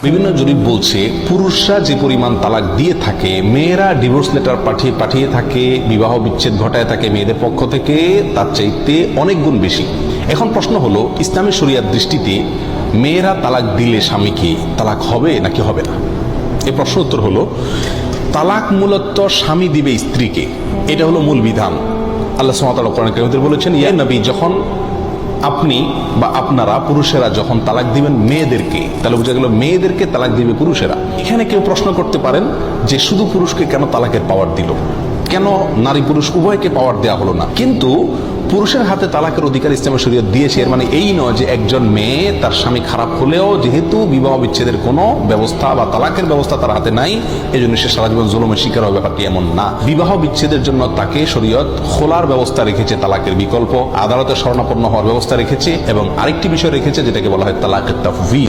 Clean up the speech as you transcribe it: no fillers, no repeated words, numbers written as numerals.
বিভিন্ন জরিপ বলছে পুরুষরা যে পরিমাণ তালাক দিয়ে থাকে, মেয়েরা ডিভোর্স লেটার পাঠিয়ে থাকে, বিবাহ বিচ্ছেদ ঘটায় থাকে মেয়েদের পক্ষ থেকে, তার চাইতে অনেক গুণ বেশি। এখন প্রশ্ন হলো, ইসলামী শরিয়ার দৃষ্টিতে মেয়েরা তালাক দিলে স্বামীকে তালাক হবে নাকি হবে না? এই প্রশ্ন উত্তর হলো, তালাক মূলত স্বামী দিবে স্ত্রীকে, এটা হলো মূল বিধান। আল্লাহ সুবহানাহু ওয়া তাআলা কোরআন কারীমে বলেছেন, ইয়া নবী, যখন আপনি বা আপনারা পুরুষেরা যখন তালাক দিবেন মেয়েদেরকে, তাহলে বোঝা গেল মেয়েদেরকে তালাক দিবে পুরুষেরা। এখানে কেউ প্রশ্ন করতে পারেন যে শুধু পুরুষকে কেন তালাকের পাওয়ার দিল, কেন নারী পুরুষ উভয়কে পাওয়ার দেওয়া হলো না? কিন্তু পুরুষের হাতে তালাকের অধিকার ইসলামী শরীয়ত দিয়েছে, এর মানে এই নয় যে একজন মেয়ে তার স্বামী খারাপ হলেও যেহেতু বিবাহ বিচ্ছেদের কোনো ব্যবস্থা বা তালাকের ব্যবস্থা তার হাতে নাই, এই জন্য সে সারা জীবন জুলুমের শিকার হবে, ব্যাপারটি এমন না। বিবাহ বিচ্ছেদের জন্য তাকে শরীয়ত খোলার ব্যবস্থা রেখেছে, তালাকের বিকল্প, আদালতে শরণাপন্ন হওয়ার ব্যবস্থা রেখেছে, এবং আরেকটি বিষয় রেখেছে যেটাকে বলা হয় তালাকের তাফউইজ।